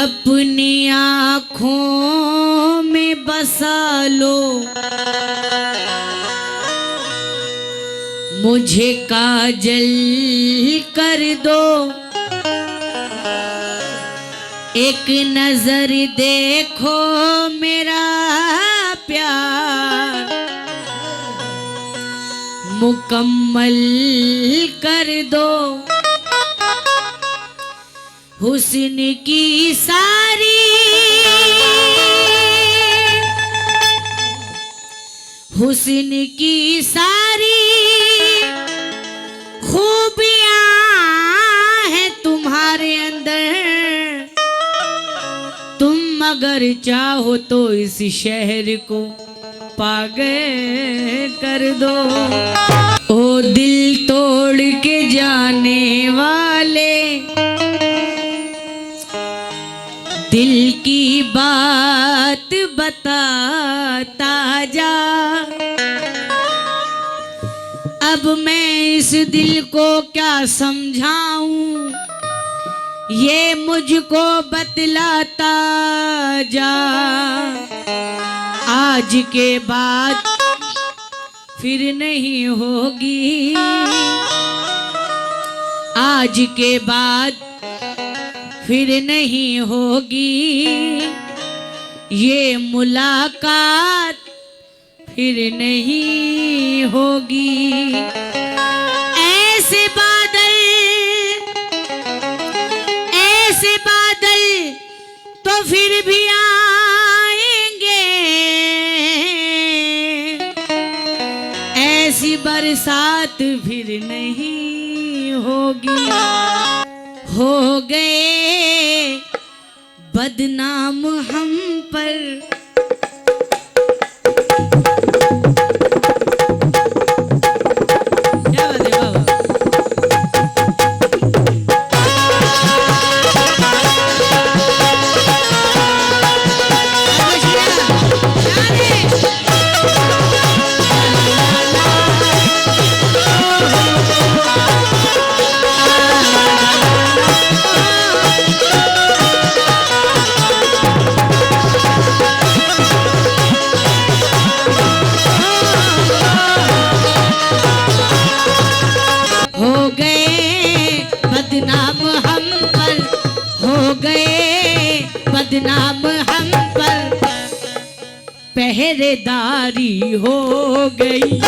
अपनी आँखों में बसा लो, मुझे काजल कर दो, एक नजर देखो मेरा प्यार मुकम्मल कर दो। हुस्न की सारी हुस्न की सारी खूबियां हैं तुम्हारे अंदर, तुम अगर चाहो तो इस शहर को पागल कर दो। ओ दिल तोड़ के जाने वाले, दिल की बात बताता जा, अब मैं इस दिल को क्या समझाऊं, ये मुझको बतलाता जा। आज के बाद फिर नहीं होगी, आज के बाद फिर नहीं होगी ये मुलाकात, फिर नहीं होगी। ऐसे बादल तो फिर भी आएंगे, ऐसी बरसात फिर नहीं होगी। हो गए बदनाम हम पर, क्या बात है बाबा। बदनाम हम पर पहरेदारी हो गई।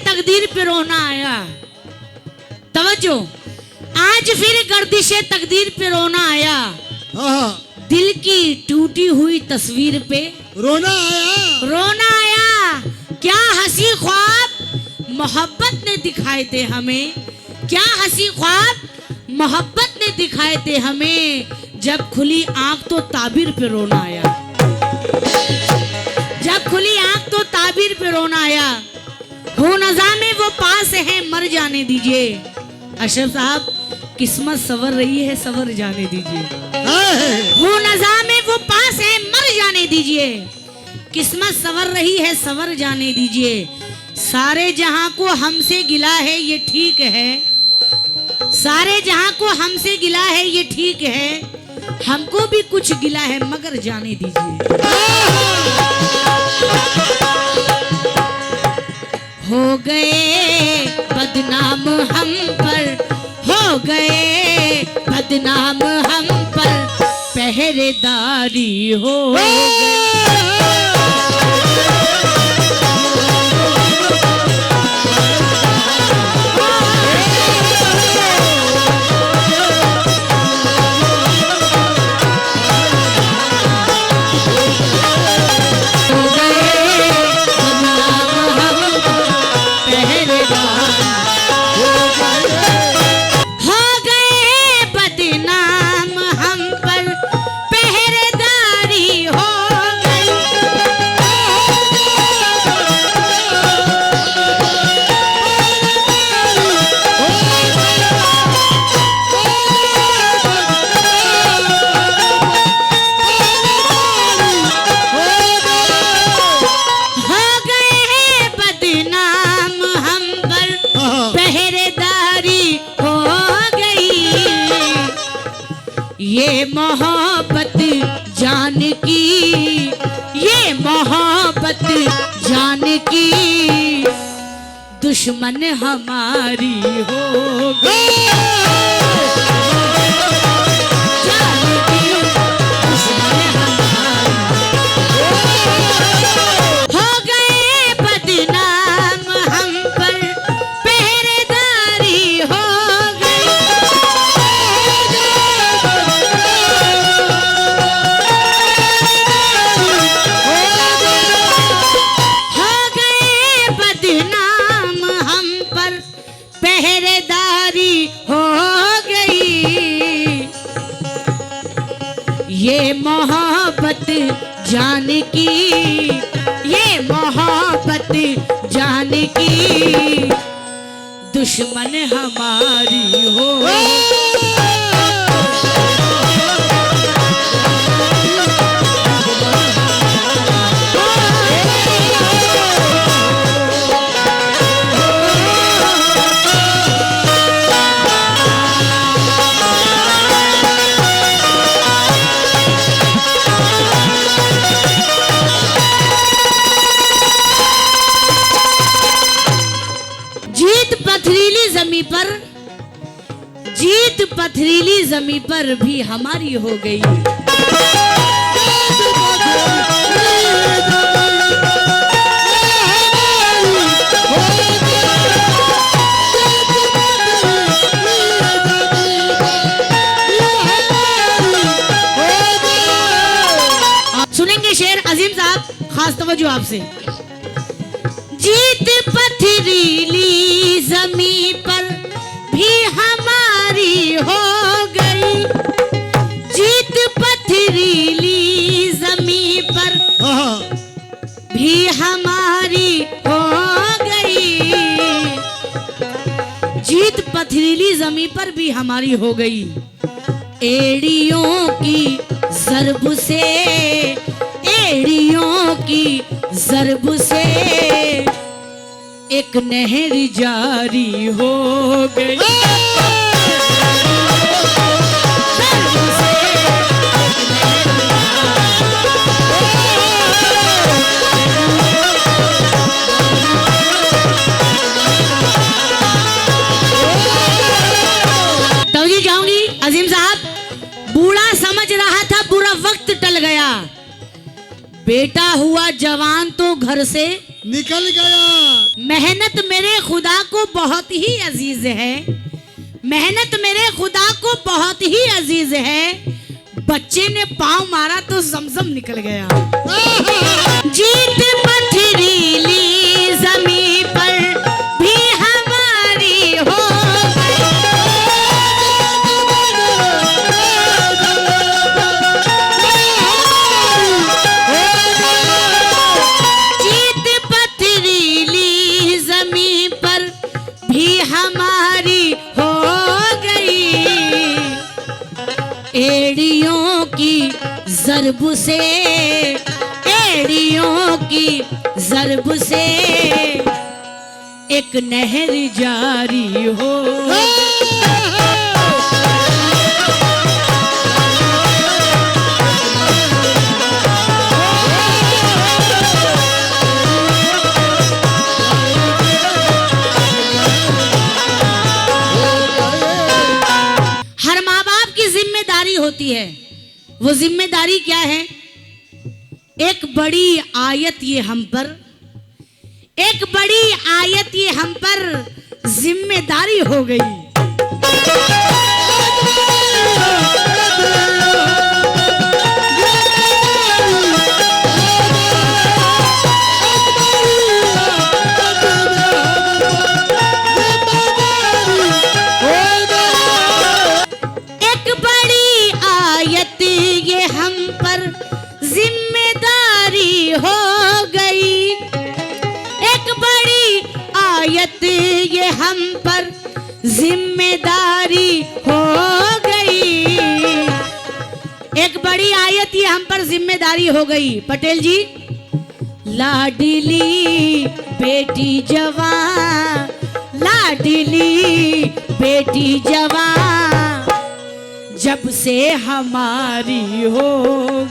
तकदीर पे रोना आया, तवज्जो, आज फिर गर्दिशे तकदीर पे रोना आया। दिल की टूटी हुई तस्वीर पे रोना आया। क्या हंसी ख्वाब मोहब्बत ने दिखाए थे हमें, क्या हंसी ख्वाब मोहब्बत ने दिखाए थे हमें, जब खुली आंख तो ताबीर पे रोना आया, जब खुली आंख तो ताबीर पे रोना आया। हो नज़ा में वो पास है मर जाने दीजिए। अशरफ साहब, किस्मत सवर रही है, सवर जाने दीजिए। हो नज़ा में वो पास है मर जाने दीजिए, किस्मत सवर रही है, सवर जाने दीजिए। सारे जहां को हमसे गिला है ये ठीक है, सारे जहां को हमसे गिला है ये ठीक है, हमको भी कुछ गिला है मगर जाने दीजिए। हो गए बदनाम हम पर, हो गए बदनाम हम पर पहरेदारी हो गई। मोहब्बत जान की, ये मोहब्बत जान की दुश्मन हमारी हो गई। जान की दुश्मन हमारी हो गए बदनाम, हम पर पहरेदारी हो गई। हो गए बदनाम, हम पर पहरेदारी हो गई। ये मोहब्बत जान की, ये मोहब्बत जान की दुश्मन हमारी हो। जीत पथरीली जमी पर, जीत पथरीली जमी पर भी हमारी हो गई। सुनेंगे शेर अजीम साहब, खास तवज्जो आपसे। जीत पथरीली जमी पर भी हमारी हो गई। जीत पथरीली जमी पर भी हमारी हो गई। जीत पथरीली जमी पर भी हमारी हो गई। एड़ियों की ज़रब से, एड़ियों की ज़रब से एक नहर जारी हो गई। तो जी जाऊंगी अजीम साहब, बूढ़ा समझ रहा था बुरा वक्त टल गया, बेटा हुआ जवान तो घर से निकल गया। मेहनत मेरे खुदा को बहुत ही अजीज है, मेहनत मेरे खुदा को बहुत ही अजीज है। बच्चे ने पांव मारा तो जमजम निकल गया। जीत पथरीली जमी पर भी हमारी हो हमारी हो गई। एड़ियों की ज़रब से, एड़ियों की ज़रब से एक नहर जारी हो। होती है, वो जिम्मेदारी क्या है? एक बड़ी आयत ये हम पर, एक बड़ी आयत ये हम पर जिम्मेदारी हो गई। जिम्मेदारी हो गई, एक बड़ी आयत ये हम पर जिम्मेदारी हो गई। एक बड़ी आयत ये हम पर जिम्मेदारी हो गई। पटेल जी, लाडली बेटी जवान, लाडली बेटी जवान जब से हमारी हो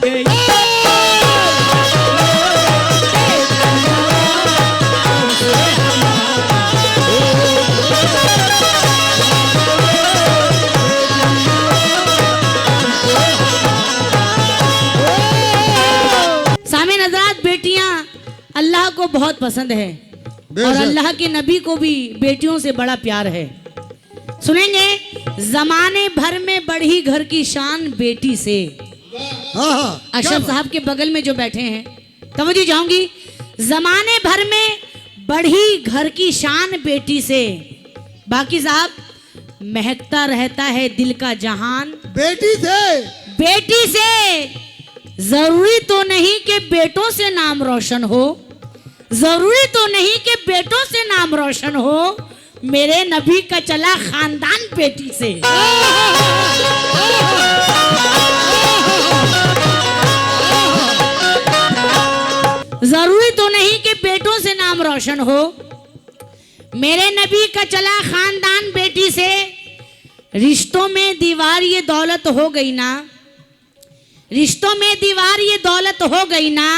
गई। सामने हज़रात, बेटियां अल्लाह को बहुत पसंद है और अल्लाह के नबी को भी बेटियों से बड़ा प्यार है। सुनेंगे, जमाने भर में बढ़ी घर की शान बेटी से। अशरफ साहब के बगल में जो बैठे हैं, तवज्जो चाहूंगी, जमाने भर में बढ़ी घर की शान बेटी से। बाकी साहब, महकता रहता है दिल का जहान बेटी से। बेटी से। जरूरी तो नहीं कि बेटों से नाम रोशन हो, जरूरी तो नहीं कि बेटों से नाम रोशन हो, मेरे नबी का चला खानदान बेटी से। जरूरी तो नहीं कि बेटों से नाम रोशन हो, मेरे नबी का चला खानदान बेटी से। रिश्तों में दीवार ये दौलत हो गई ना, रिश्तों में दीवार ये दौलत हो गई ना,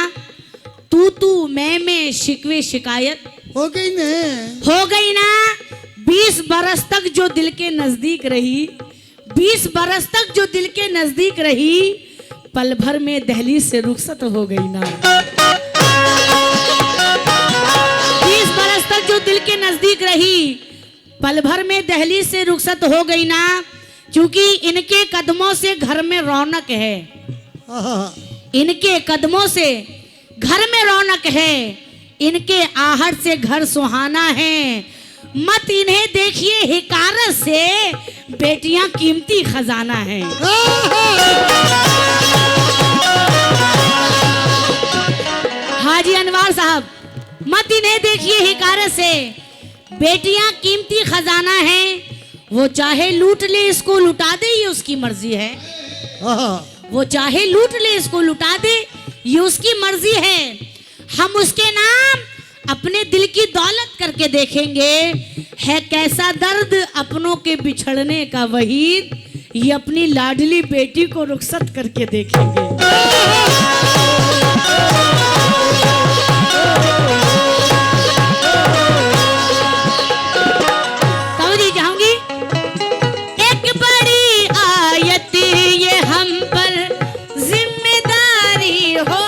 तू मैं शिकवे शिकायत हो गई ना, हो गई ना। 20 बरस तक जो दिल के नजदीक रही, 20 बरस तक जो दिल के नजदीक रही, पल भर में दहलीज से रुखसत हो गई ना। 20 बरस तक जो दिल के नजदीक रही, पल भर में दहलीज से रुखसत हो गई ना। क्योंकि इनके कदमों से घर में रौनक है, इनके कदमों से घर में रौनक है, इनके आहट से घर सुहाना है। मत इन्हें देखिए हिकारत से, बेटियां कीमती खजाना है। हाजी अनवार साहब, मत इन्हें देखिए हिकारत से, बेटियां कीमती खजाना है। वो चाहे लूट ले इसको लुटा दे, ये उसकी मर्जी है। वो चाहे लूट ले इसको लुटा दे, ये उसकी मर्जी है। हम उसके नाम अपने दिल की दौलत करके देखेंगे। है कैसा दर्द अपनों के बिछड़ने का वहीद, ये अपनी लाडली बेटी को रुखसत करके देखेंगे। तो जी चाहूंगी, एक बड़ी आयत ये हम पर जिम्मेदारी हो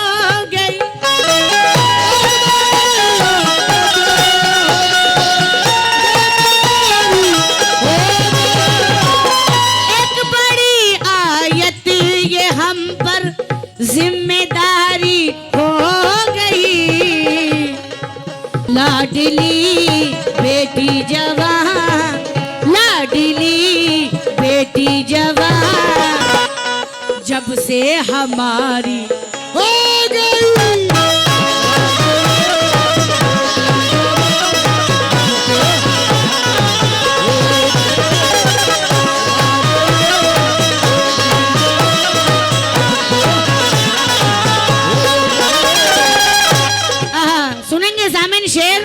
गई। एक बड़ी आयत ये हम पर जिम्मेदारी हो गई। लाडली बेटी जवान, लाडली बेटी जवान, जब से हमारी हो गई। सुनेंगे सामने शेर,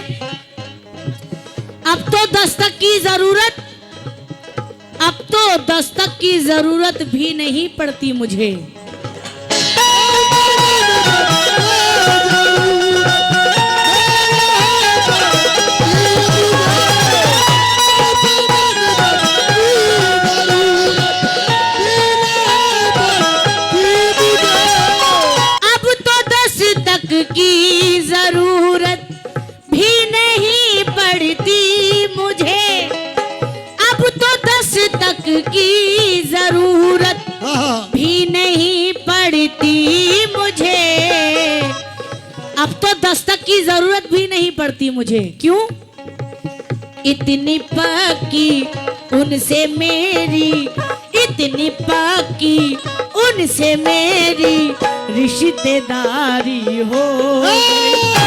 अब तो दस्तक की जरूरत, अब तो दस्तक की जरूरत भी नहीं पड़ती मुझे। अब तो दस्तक की जरूरत भी नहीं पड़ती मुझे। अब तो दस्तक की जरूरत भी नहीं पड़ती मुझे। अब तो दस्तक की जरूरत भी नहीं पड़ती मुझे। क्यों? इतनी पक्की उनसे मेरी, इतनी पक्की उनसे मेरी रिश्तेदारी हो गई।